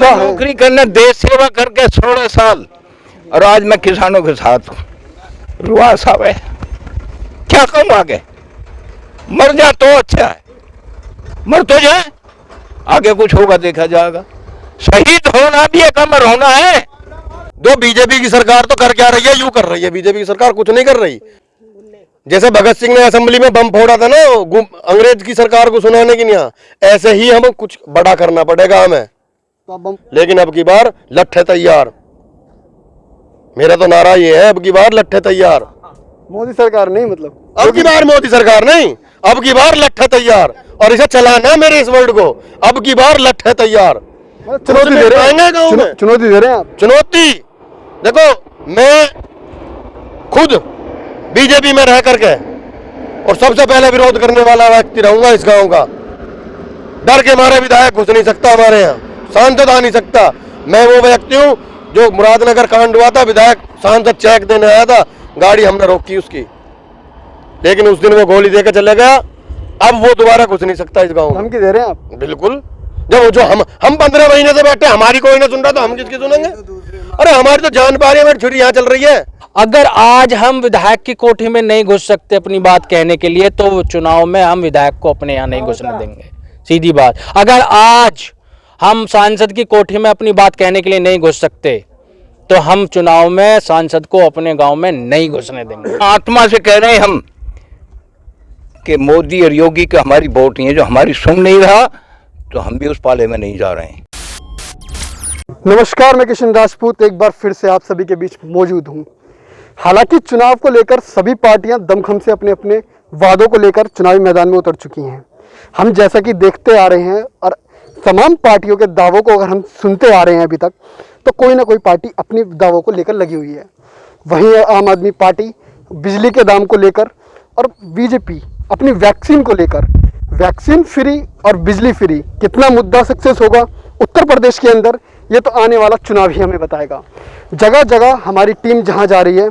नौकरी करने देश सेवा करके 16 साल और आज मैं किसानों के साथ हूँ। रुआ साहब है, क्या कहूँ आगे? मर जा तो अच्छा है, मर तो जाए, आगे कुछ होगा देखा जाएगा। शहीद होना भी एक अमर होना है। दो बीजेपी की सरकार तो कर क्या रही है? यूं कर रही है बीजेपी की सरकार, कुछ नहीं कर रही। जैसे भगत सिंह ने असेंबली में बम फोड़ा था ना अंग्रेज की सरकार को सुनाने की, नहीं ऐसे ही हम कुछ बड़ा करना पड़ेगा हमें। लेकिन अब की बार लट्ठे तैयार, मेरा तो नारा ये है, अब की बार लट्ठे तैयार। मोदी सरकार नहीं, मतलब अब की बार मोदी सरकार नहीं, अब की बार लट्ठे तैयार। और इसे चलाना है मेरे इस वर्ड को, अब की बार लट्ठे तैयार। चुनौती दे रहे हैं, चुनौती दे रहे हैं आप। चुनौती देखो, मैं खुद बीजेपी में रह करके और सबसे पहले विरोध करने वाला व्यक्ति रहूंगा इस गांव का। डर के मारे विधायक घुस नहीं सकता हमारे यहाँ, सांसद आ नहीं सकता। मैं वो व्यक्ति हूँ जो मुरादनगर कांड हुआ था, विधायक सांसद चेक देने आया था, गाड़ी हमने रोकी उसकी, लेकिन उस दिन वो गोली देकर चले गया। अब वो दोबारा घुस नहीं सकता इस गाँव में। धमकी दे रहे हैं आप? बिल्कुल। जब जो हम 15 महीने से बैठे, हमारी कोई ना सुन रहा तो हम किसकी सुनेंगे? अरे हमारी तो जान पा रही है, हमारी छुरी यहाँ चल रही है। अगर आज हम विधायक की कोठी में नहीं घुस सकते अपनी बात कहने के लिए, तो चुनाव में हम विधायक को अपने यहाँ नहीं घुसने देंगे, सीधी बात। अगर आज हम सांसद की कोठी में अपनी बात कहने के लिए नहीं घुस सकते, तो हम चुनाव में सांसद को अपने गांव में नहीं घुसने देंगे। आत्मा से कह रहे हैं हम कि मोदी और योगी का हमारी वोट नहीं है, जो हमारी सुन नहीं रहा तो हम भी उस पाले में नहीं जा रहे हैं। नमस्कार, मैं किशन राजपूत एक बार फिर से आप सभी के बीच मौजूद हूं। हालांकि चुनाव को लेकर सभी पार्टियां दमखम से अपने अपने वादों को लेकर चुनावी मैदान में उतर चुकी हैं। हम जैसा कि देखते आ रहे हैं और तमाम पार्टियों के दावों को अगर हम सुनते आ रहे हैं अभी तक, तो कोई ना कोई पार्टी अपनी दावों को लेकर लगी हुई है। वहीं आम आदमी पार्टी बिजली के दाम को लेकर और बीजेपी अपनी वैक्सीन को लेकर, वैक्सीन फ्री और बिजली फ्री कितना मुद्दा सक्सेस होगा उत्तर प्रदेश के अंदर, ये तो आने वाला चुनाव ही हमें बताएगा। जगह जगह हमारी टीम जहां जा रही है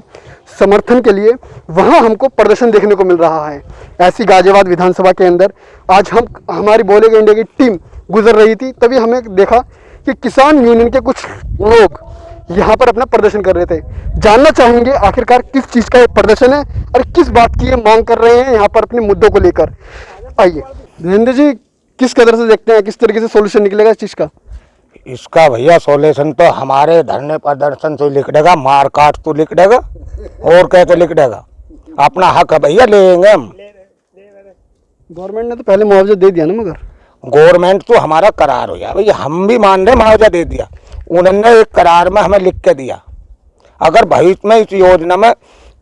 समर्थन के लिए, वहां हमको प्रदर्शन देखने को मिल रहा है। ऐसी गाजियाबाद विधानसभा के अंदर आज हमारी बोलेगा इंडिया की टीम गुजर रही थी, तभी हमें देखा कि किसान यूनियन के कुछ लोग यहाँ पर अपना प्रदर्शन कर रहे थे। जानना चाहेंगे आखिरकार किस चीज़ का ये प्रदर्शन है और किस बात की ये मांग कर रहे हैं यहाँ पर अपने मुद्दों को लेकर। आइए धीरेन्द्र जी, किस कदर से देखते हैं, किस तरीके से सोल्यूशन निकलेगा इस चीज़ का? इसका भैया सोल्यूशन तो हमारे धरने प्रदर्शन से लिख देगा, मार काट तो लिख देगा, और कैसे लिख देगा। अपना हक है भैया, लेंगे हम। गवर्नमेंट ने तो पहले मुआवजा दे दिया ना, मगर गवर्नमेंट तो हमारा करार हो गया भैया, हम भी मान रहे मुआवजा दे दिया। उन्होंने एक करार में हमें लिख के दिया, अगर भविष्य में इस योजना में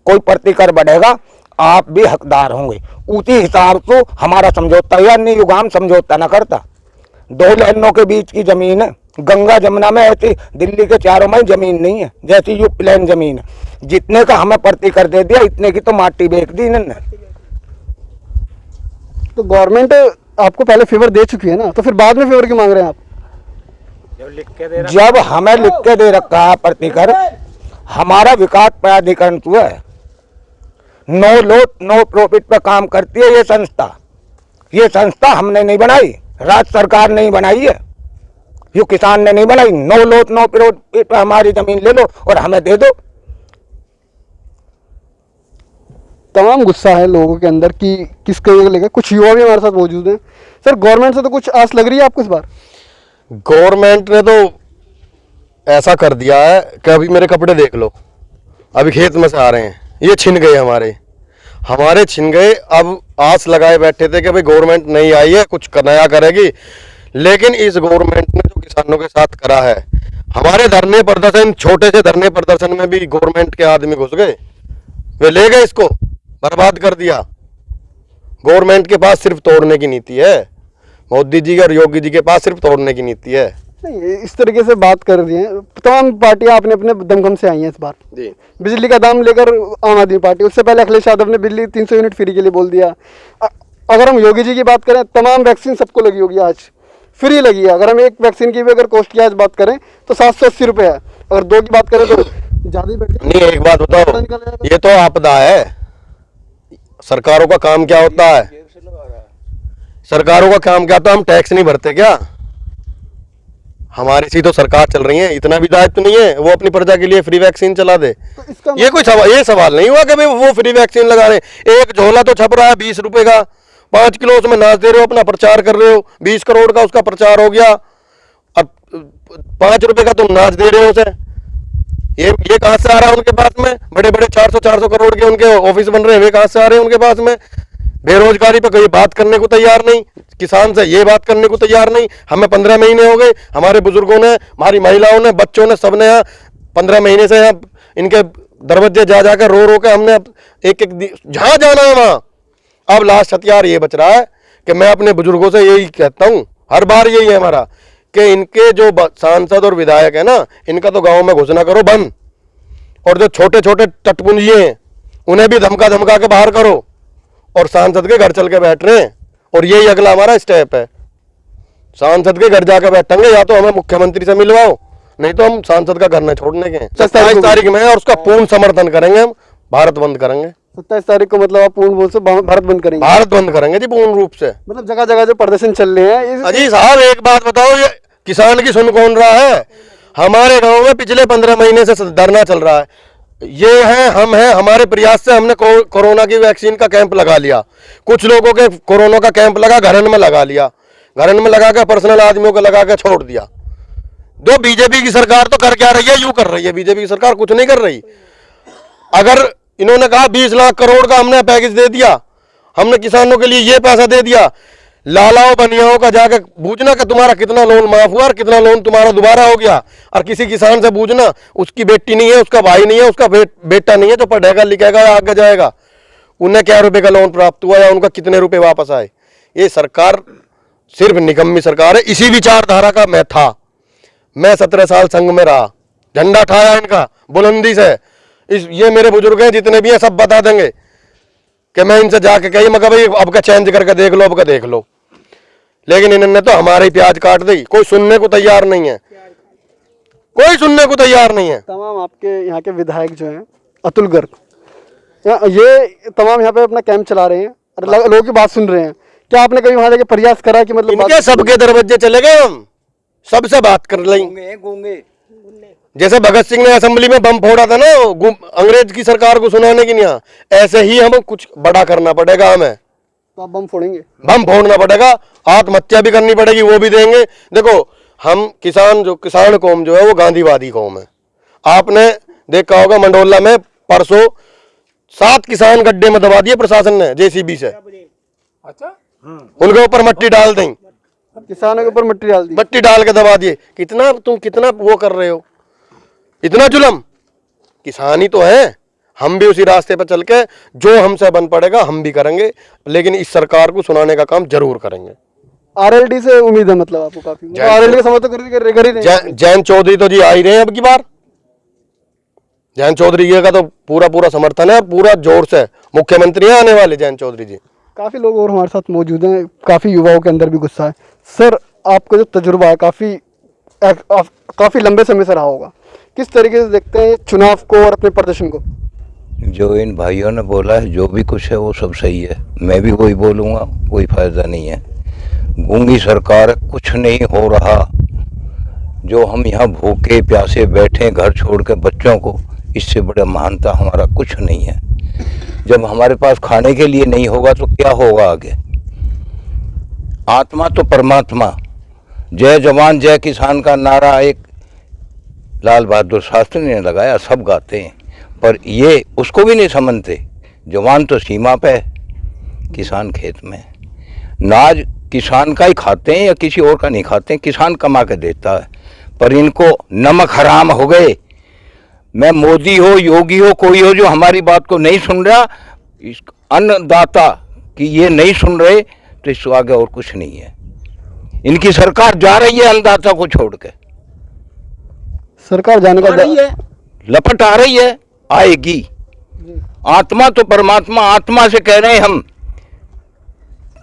कोई प्रतिकर बढ़ेगा आप भी हकदार होंगे। उसी हिसाब से हमारा समझौता या नहीं, युगाम समझौता न करता। 2 लाइनों के बीच की जमीन है, गंगा जमुना में ऐसी दिल्ली के चारों में जमीन नहीं है, जैसी यू प्लेन जमीन है। जितने का हमें प्रतिकर दे दिया, इतने की तो माटी बेच दी इन्होंने। तो गवर्नमेंट आपको पहले फेवर दे चुकी है ना, तो फिर बाद में फेवर क्यों मांग रहे हैं आप? जब हमें लिख के दे रखा है प्रतिकर, हमारा विकास प्राधिकरण तो है, नो लॉस नो प्रॉफिट पे काम करती है ये संस्था। ये संस्था हमने नहीं बनाई, राज्य सरकार नहीं बनाई है, ये किसान ने नहीं बनाई। नो लॉस नो प्रॉफिट पे हमारी जमीन ले लो और हमें दे दो। तमाम गुस्सा है लोगों के अंदर कि किसके लेकर। कुछ युवा भी हमारे साथ मौजूद हैं। सर, गवर्नमेंट से तो कुछ आस लग रही है आपको इस बार? गवर्नमेंट ने तो ऐसा कर दिया है कि अभी मेरे कपड़े देख लो, अभी खेत में से आ रहे हैं, ये छिन गए हमारे छिन गए। अब आस लगाए बैठे थे कि भाई गवर्नमेंट नहीं आई है, कुछ नया करेगी, लेकिन इस गवर्नमेंट ने जो किसानों के साथ करा है, हमारे धरने प्रदर्शन, छोटे से धरने प्रदर्शन में भी गवर्नमेंट के आदमी घुस गए, वे ले गए, इसको बर्बाद कर दिया। गवर्नमेंट के पास सिर्फ तोड़ने की नीति है, मोदी जी और योगी जी के पास सिर्फ तोड़ने की नीति है। नहीं, इस तरीके से बात कर रही हैं। तमाम पार्टियां अपने अपने दमखम से आई हैं इस बार जी। बिजली का दाम लेकर आम आदमी पार्टी, उससे पहले अखिलेश यादव ने बिजली 300 यूनिट फ्री के लिए बोल दिया। अगर हम योगी जी की बात करें, तमाम वैक्सीन सबको लगी होगी, आज फ्री लगी है। अगर हम एक वैक्सीन की भी अगर कॉस्ट की आज बात करें तो 780 रुपये है, अगर 2 की बात करें तो ज़्यादा ही बैठे। नहीं, एक बात बताओ, ये तो आपदा है। सरकारों का काम क्या होता है? सरकारों का काम क्या होता है? हम टैक्स नहीं भरते क्या? हमारी सी तो सरकार चल रही है, इतना भी दायित्व नहीं है वो अपनी प्रजा के लिए फ्री वैक्सीन चला दे। तो इसका ये कोई सवाल, ये सवाल नहीं हुआ कि भाई वो फ्री वैक्सीन लगा रहे हैं। एक झोला तो छप रहा है 20 रुपए का, 5 किलो उसमें नाच दे रहे हो, अपना प्रचार कर रहे हो, 20 करोड़ का उसका प्रचार हो गया, अब 5 रुपए का तुम नाच दे रहे हो उसे। ये कहां से आ रहा है उनके पास में? बड़े बड़े 400 करोड़ के उनके ऑफिस बन रहे हैं, वे कहां से आ रहे हैं उनके पास में? बेरोजगारी पे कोई बात करने को तैयार नहीं, किसान से ये बात करने को तैयार नहीं। हमें 15 महीने हो गए, हमारे बुजुर्गों ने, हमारी महिलाओं ने, बच्चों ने, सबने यहाँ 15 महीने से यहाँ इनके दरवाजे जा जाकर रो के हमने एक जहां जाना है वहां। अब लास्ट हथियार ये बच रहा है कि मैं अपने बुजुर्गों से यही कहता हूँ, हर बार यही है हमारा, कि इनके जो सांसद और विधायक है ना, इनका तो गाँव में घुसना करो बंद, और जो छोटे छोटे टटपुंजिए हैं उन्हें भी धमका धमका के बाहर करो, और सांसद के घर चल के बैठ रहे हैं। और यही अगला हमारा स्टेप है, सांसद के घर जाकर बैठेंगे, या तो हमें मुख्यमंत्री से मिलवाओ, नहीं तो हम सांसद का घर न छोड़ने के। 27 तारीख में, और उसका पूर्ण समर्थन करेंगे हम, भारत बंद करेंगे। 27 तारीख को मतलब आप पूर्ण रूप से भारत बंद करेंगे? भारत बंद करेंगे जी, पूर्ण रूप से। मतलब जगह जगह जो प्रदर्शन चल रहे हैं अजी साहब एक बात बताओ, ये किसान की सुन कौन रहा है? हमारे गांव में पिछले 15 महीने से धरना चल रहा है। ये है, हम हैं, हमारे प्रयास से हमने कोरोना की वैक्सीन का कैंप लगा लिया, कुछ लोगों के कोरोना का कैंप लगा, घरन में लगा लिया, घरन में लगा कर पर्सनल आदमियों को लगा कर छोड़ दिया। दो बीजेपी की सरकार तो कर क्या रही है? यूं कर रही है बीजेपी की सरकार, कुछ नहीं कर रही। अगर इन्होंने कहा 20 लाख करोड़ का हमने पैकेज दे दिया, हमने किसानों के लिए ये पैसा दे दिया, लालाओं बनियाओं का जाकर पूछना कि तुम्हारा कितना लोन माफ हुआ और कितना लोन तुम्हारा दोबारा हो गया। और किसी किसान से पूछना, उसकी बेटी नहीं है, उसका भाई नहीं है, उसका बेटा नहीं है जो पढ़ेगा लिखेगा आगे जाएगा, उन्हें क्या रुपए का लोन प्राप्त हुआ या उनका कितने रुपए वापस आए। ये सरकार सिर्फ निकम्मी सरकार है। इसी विचारधारा का मैं था, मैं 17 साल संघ में रहा, झंडा उठाया इनका बुलंदी से। ये मेरे बुजुर्ग हैं जितने भी हैं, सब बता देंगे कि मैं इनसे जाके कही, मगर भाई अब का चेंज करके देख लो, अब का देख लो। लेकिन इन्होंने तो हमारी प्याज काट दी, कोई सुनने को तैयार नहीं है, कोई सुनने को तैयार नहीं है। तमाम आपके यहाँ के विधायक जो हैं अतुल गर्ग, ये तमाम यहाँ पे अपना कैंप चला रहे हैं और लोगों की बात सुन रहे हैं। क्या आपने कभी वहां जाके प्रयास करा कि मतलब इनके सबके दरवाजे चले गए, हम सबसे बात कर लेंगे। जैसे भगत सिंह ने असेंबली में बम फोड़ा था ना अंग्रेज की सरकार को सुनाने की, नहीं, ऐसे ही हम कुछ बड़ा करना पड़ेगा हमें। तो आप बम फोड़ेंगे? बम फोड़ना पड़ेगा, आत्महत्या भी करनी पड़ेगी, वो भी देंगे। देखो हम किसान कौम जो है वो गांधीवादी कौम है। आपने देखा होगा मंडोला में परसों 7 किसान गड्ढे में दबा दिए प्रशासन ने जेसीबी से। अच्छा, उनके ऊपर मट्टी डाल दें, किसानों के ऊपर मट्टी डाल दी, मट्टी डाल के दबा दिए। कितना वो कर रहे हो, इतना जुल्म। किसान ही तो है, हम भी उसी रास्ते पर चल के जो हमसे बन पड़ेगा हम भी करेंगे, लेकिन इस सरकार को सुनाने का काम जरूर करेंगे। आरएलडी से उम्मीद है मतलब आपको काफी? आरएलडी का समर्थन कर ही रहे। जयंत चौधरी तो जी आ ही रहे हैं अब की बार, जयंत चौधरी का तो पूरा समर्थन है, पूरा जोर से मुख्यमंत्री आने वाले जयंत चौधरी जी। काफी लोग और हमारे साथ मौजूद हैं, काफी युवाओं के अंदर भी गुस्सा है। सर आपका जो तजुर्बा है काफी लंबे समय से रहा होगा, किस तरीके से देखते हैं चुनाव को और अपने प्रदर्शन को? जो इन भाइयों ने बोला है, जो भी कुछ है वो सब सही है, मैं भी वही बोलूँगा, कोई फायदा नहीं है। गूंगी सरकार, कुछ नहीं हो रहा। जो हम यहाँ भूखे प्यासे बैठे घर छोड़ के बच्चों को, इससे बड़ा महानता हमारा कुछ नहीं है। जब हमारे पास खाने के लिए नहीं होगा तो क्या होगा आगे? आत्मा तो परमात्मा, जय जवान जय किसान का नारा एक लाल बहादुर शास्त्री ने लगाया, सब गाते हैं, पर ये उसको भी नहीं समझते। जवान तो सीमा पे है, किसान खेत में। नाज किसान का ही खाते हैं या किसी और का नहीं खाते हैं, किसान कमा के देता है। पर इनको नमक हराम हो गए। मैं मोदी हो योगी हो कोई हो जो हमारी बात को नहीं सुन रहा, इस अन्नदाता कि ये नहीं सुन रहे, तो इससे आगे और कुछ नहीं है। इनकी सरकार जा रही है अन्नदाता को छोड़ के, सरकार जाने का लपट आ रही है, आएगी। आत्मा तो परमात्मा, आत्मा से कह रहे हैं हम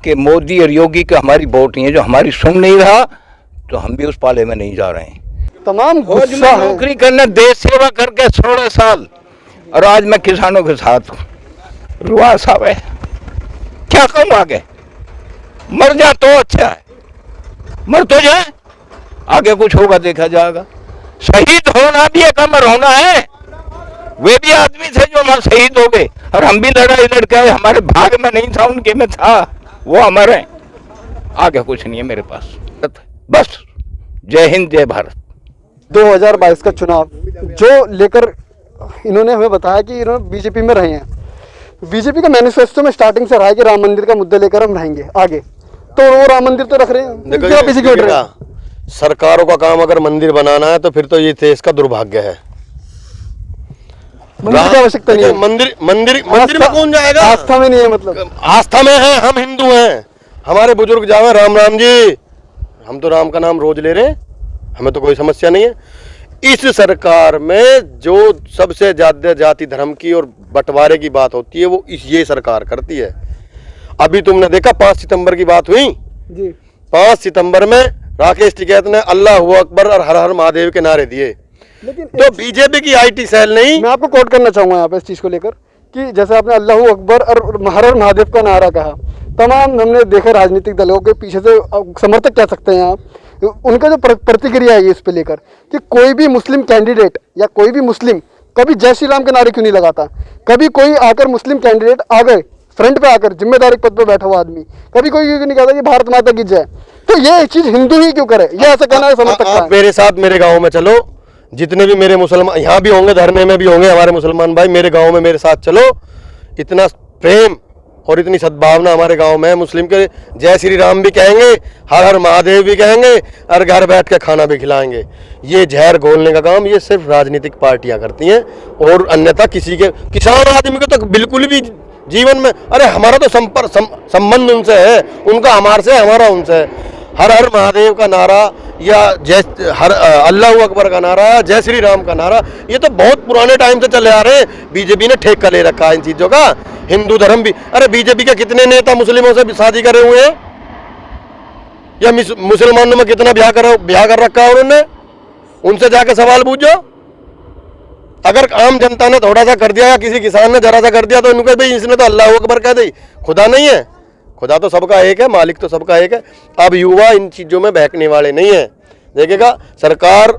कि मोदी और योगी का हमारी वोट नहीं है। जो हमारी सुन नहीं रहा तो हम भी उस पाले में नहीं जा रहे हैं। तमाम गुस्सा है। नौकरी करने, देश सेवा करके 16 साल, और आज मैं किसानों के साथ हूँ। रुआ साहब है, क्या कहूँ आगे? मर जा तो अच्छा है, मर तो जाए, आगे कुछ होगा देखा जाएगा। शहीद होना भी एक अमर होना है। वे भी आदमी थे जो हमारे शहीद हो गए, और हम भी लड़ाई लड़के आए, हमारे भाग में नहीं था, उनके में था, वो अमर है। आगे कुछ नहीं है मेरे पास, बस। जय हिंद, जय भारत। 2022 का चुनाव जो लेकर इन्होंने हमें बताया कि इन्होंने बीजेपी में रहे हैं। बीजेपी का मैनिफेस्टो में स्टार्टिंग से रहा है कि राम मंदिर का मुद्दा लेकर हम रहेंगे आगे, तो वो राम मंदिर तो रख रहे हैं, देखो क्यों आप पीछे क्यों हट रहे हैं? सरकारों का काम अगर मंदिर बनाना है तो फिर तो ये देश का दुर्भाग्य है। मंदिर की आवश्यकता नहीं है। मंदिर मंदिर मंदिर में कौन जाएगा? आस्था में नहीं है, मतलब आस्था में है, हम हिंदू हैं, हमारे बुजुर्ग जावे राम राम जी, हम तो राम का नाम रोज ले रहे हैं, हमें तो कोई समस्या नहीं है। इस सरकार में जो सबसे ज्यादा जाति धर्म की और बंटवारे की बात होती है वो ये सरकार करती है। अभी तुमने देखा 5 सितंबर की बात हुई जी। 5 सितंबर में राकेश टिकैत ने अल्लाह अकबर और हर हर महादेव के नारे दिए, लेकिन तो बीजेपी की आईटी सेल नहीं। मैं आपको कोट करना चाहूंगा यहाँ पे इस चीज को लेकर कि जैसे आपने अल्लाह अकबर और हर हर महादेव का नारा कहा, तमाम हमने देखे राजनीतिक दलों के पीछे से समर्थक कह सकते हैं आप, उनका जो प्रतिक्रिया है इस पे लेकर कि कोई भी मुस्लिम कैंडिडेट या कोई भी मुस्लिम कभी जय श्री राम के नारे क्यों नहीं लगाता। कभी कोई आकर मुस्लिम कैंडिडेट आ गए फ्रंट पे आकर, जिम्मेदारी पद पे बैठा हुआ आदमी, कभी कोई क्यों नहीं कहता कि भारत माता की जय। तो ये चीज हिंदू ही क्यों करे, ये ऐसा कहना समर्थक आप मेरे साथ मेरे गाँव में चलो, जितने भी मेरे मुसलमान यहाँ भी होंगे, धरने में भी होंगे हमारे मुसलमान भाई, मेरे गाँव में मेरे साथ चलो। इतना प्रेम और इतनी सद्भावना हमारे गांव में है। मुस्लिम के जय श्री राम भी कहेंगे, हर हर महादेव भी कहेंगे, और घर बैठ के खाना भी खिलाएंगे। ये जहर घोलने का काम ये सिर्फ राजनीतिक पार्टियां करती हैं, और अन्यथा किसी के किसान आदमी को तो बिल्कुल भी जीवन में, अरे हमारा तो संबंध उनसे है, उनका हमारे से, हमारा उनसे है। हर हर महादेव का नारा या जय हर अल्लाह अकबर का नारा, जय श्री राम का नारा, ये तो बहुत पुराने टाइम से चले आ रहे हैं। बीजेपी ने ठेका ले रखा है इन चीजों का। हिंदू धर्म भी, अरे बीजेपी के कितने नेता मुस्लिमों से भी शादी करे हुए हैं, या मुसलमानों में कितना ब्याह कर रखा है उन्होंने, उनसे जाके सवाल पूछो। अगर आम जनता ने थोड़ा सा कर दिया या किसी किसान ने जरा सा कर दिया तो उनको भाई इसने तो अल्लाह अकबर कह दी, खुदा नहीं है। खुदा तो सबका एक है, मालिक तो सबका एक है। अब युवा इन चीजों में बहकने वाले नहीं है। देखिएगा सरकार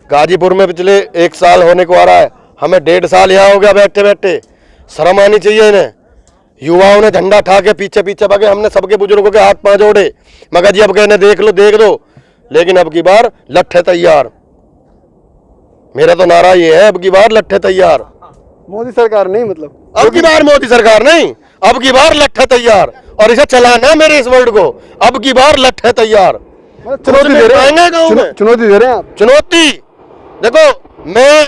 गाजीपुर में पिछले 1 साल होने को आ रहा है, हमें 1.5 साल यहाँ हो गया बैठे बैठे। शर्म आनी चाहिए इन्हें। युवाओं ने झंडा उठा के पीछे पीछे भागे, हमने सबके बुजुर्गों के हाथ पांव जोड़े, मगर जी अब कहने देख दो, लेकिन अब की बार लट्ठे तैयार। मेरा तो नारा ये है, अब की बार लट्ठे तैयार। मोदी सरकार नहीं, मतलब अब की बार मोदी सरकार नहीं, अब की बार लट्ठे तैयार। और इसे चलाना मेरे इस वर्ड को, अब की बार लट्ठे तैयार। चुनौती दे रहे हैं, चुनौती दे रहे हैं आप। चुनौती देखो, मैं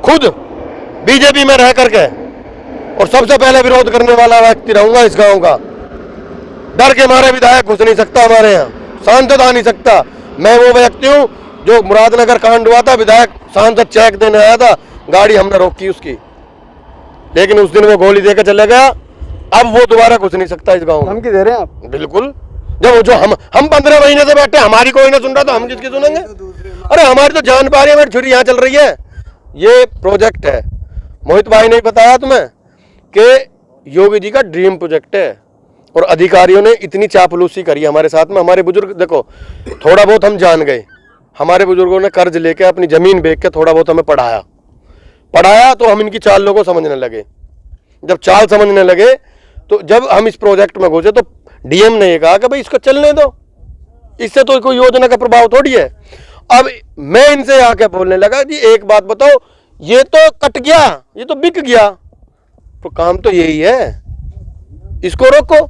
खुद बीजेपी में रह करके और सबसे पहले विरोध करने वाला व्यक्ति रहूंगा इस गांव का। डर के मारे विधायक घुस नहीं सकता हमारे यहाँ, सांसद आ नहीं सकता। मैं वो व्यक्ति हूँ जो मुरादनगर कांड हुआ था, विधायक सांसद चेक देने आया था, गाड़ी हमने रोकी उसकी, लेकिन उस दिन वो गोली देकर चले गया। अब वो दोबारा घुस नहीं सकता इस गांव में। धमकी दे रहे हैं आप? बिल्कुल। जब जो हम 15 महीने से बैठे, हमारी कोई ना सुन रहा तो हम किसकी सुनेंगे? अरे हमारी तो जान पा रही है, हमारी छुरी यहाँ चल रही है। ये प्रोजेक्ट है, मोहित भाई ने बताया तुम्हें कि योगी जी का ड्रीम प्रोजेक्ट है, और अधिकारियों ने इतनी चापलूसी करी हमारे साथ में। हमारे बुजुर्ग देखो, थोड़ा बहुत हम जान गए, हमारे बुजुर्गों ने कर्ज लेके अपनी जमीन बेच के थोड़ा बहुत हमें पढ़ाया, तो हम इनकी चालों को समझने लगे। जब चाल समझने लगे तो जब हम इस प्रोजेक्ट में घुसे तो डीएम ने ये कहा कि भाई इसको चलने दो, इससे तो कोई योजना का प्रभाव थोड़ी है। अब मैं इनसे आके बोलने लगा कि एक बात बताओ, ये तो कट गया, ये तो बिक गया, तो काम तो यही है, इसको रोको।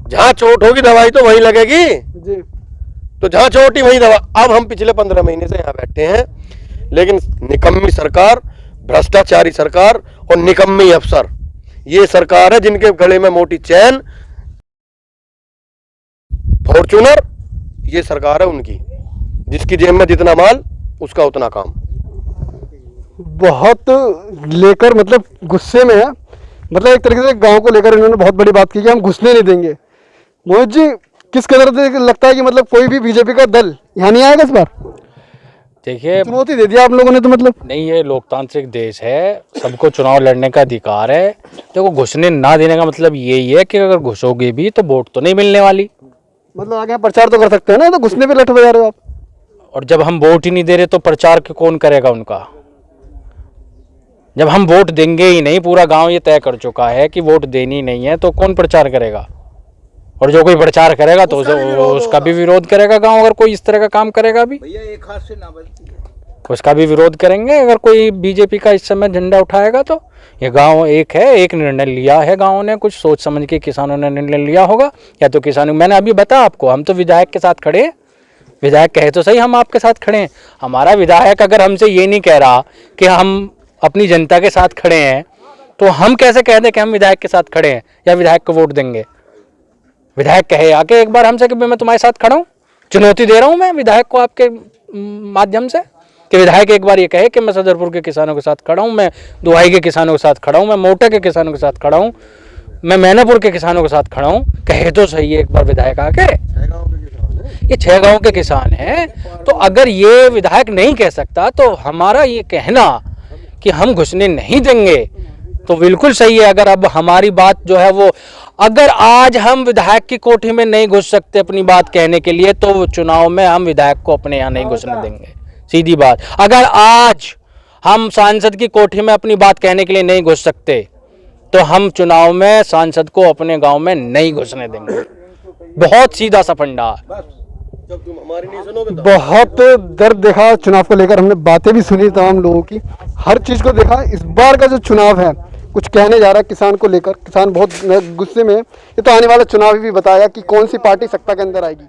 जहां चोट होगी दवाई तो वहीं लगेगी जी। तो जहां चोट ही वहीं दवा। अब हम पिछले 15 महीने से यहाँ बैठे हैं, लेकिन निकम्मी सरकार, भ्रष्टाचारी सरकार और निकम्मी अफसर, ये सरकार है जिनके गले में मोटी चैन, फॉर्च्यूनर, ये सरकार है उनकी, जिसकी जेब में जितना माल उसका उतना काम। बहुत लेकर मतलब गुस्से में है, मतलब एक तरीके से गांव को लेकर इन्होंने बहुत बड़ी बात की कि हम घुसने नहीं देंगे। मोहित जी, किस कदर से लगता है कि मतलब कोई भी बीजेपी का दल यहाँ नहीं आएगा इस बार? देखिए, चुनौती दे दिया आप लोगों ने तो, मतलब नहीं, ये लोकतांत्रिक देश है, सबको चुनाव लड़ने का अधिकार है। देखो, घुसने ना देने का मतलब यही है कि अगर घुसोगे भी तो वोट तो नहीं मिलने वाली। मतलब आगे यहाँ प्रचार तो कर सकते हैं ना, तो घुसने पे लठ बजा रहे हो आप। और जब हम वोट ही नहीं दे रहे तो प्रचार कौन करेगा उनका? जब हम वोट देंगे ही नहीं, पूरा गांव ये तय कर चुका है कि वोट देनी नहीं है, तो कौन प्रचार करेगा? और जो कोई प्रचार करेगा तो उसका भी विरोध करेगा गांव। अगर कोई इस तरह का काम करेगा भी, भैया एक हाथ से ना बजती है। उसका भी विरोध करेंगे। अगर कोई बीजेपी का इस समय झंडा उठाएगा तो ये गांव एक है, एक निर्णय लिया है गांव ने, कुछ सोच समझ के किसानों ने निर्णय लिया होगा। या तो किसानों, मैंने अभी बताया आपको, हम तो विधायक के साथ खड़े हैं। विधायक कहे तो सही हम आपके साथ खड़े हैं। हमारा विधायक अगर हमसे ये नहीं कह रहा कि हम अपनी जनता के साथ खड़े हैं, तो हम कैसे कह दें कि हम विधायक के साथ खड़े हैं या विधायक को वोट देंगे? विधायक कहे आके एक बार हमसे कि मैं तुम्हारे साथ खड़ा हूँ, चुनौती दे रहा हूँ मैं विधायक को आपके माध्यम से, कि विधायक एक बार ये कहे कि मैं सदरपुर के किसानों के साथ खड़ा हूँ, मैं दुहाई के किसानों के साथ खड़ा हूँ, मैं मोटा के किसानों के साथ खड़ा हूँ, मैं मैनापुर के किसानों के साथ खड़ा हूँ। कहे तो सही है एक बार विधायक आके, ये 6 गांव के किसान हैं। तो अगर ये विधायक नहीं कह सकता, तो हमारा ये कहना कि हम घुसने नहीं देंगे तो बिल्कुल सही है। अगर अब हमारी बात जो है वो, अगर आज हम विधायक की कोठी में नहीं घुस सकते अपनी बात कहने के लिए, तो चुनाव में हम विधायक को अपने यहाँ नहीं घुसने देंगे, सीधी बात। अगर आज हम सांसद की कोठी में अपनी बात कहने के लिए नहीं घुस सकते, तो हम चुनाव में सांसद को अपने गांव में नहीं घुसने देंगे। बहुत सीधा सा फंडा है। बहुत दर्द देखा चुनाव को लेकर, हमने बातें भी सुनी तमाम लोगों की, हर चीज को देखा। इस बार का जो चुनाव है कुछ कहने जा रहा है किसान को लेकर, किसान बहुत गुस्से में है। ये तो आने वाला चुनाव भी बताया कि कौन सी पार्टी सत्ता के अंदर आएगी।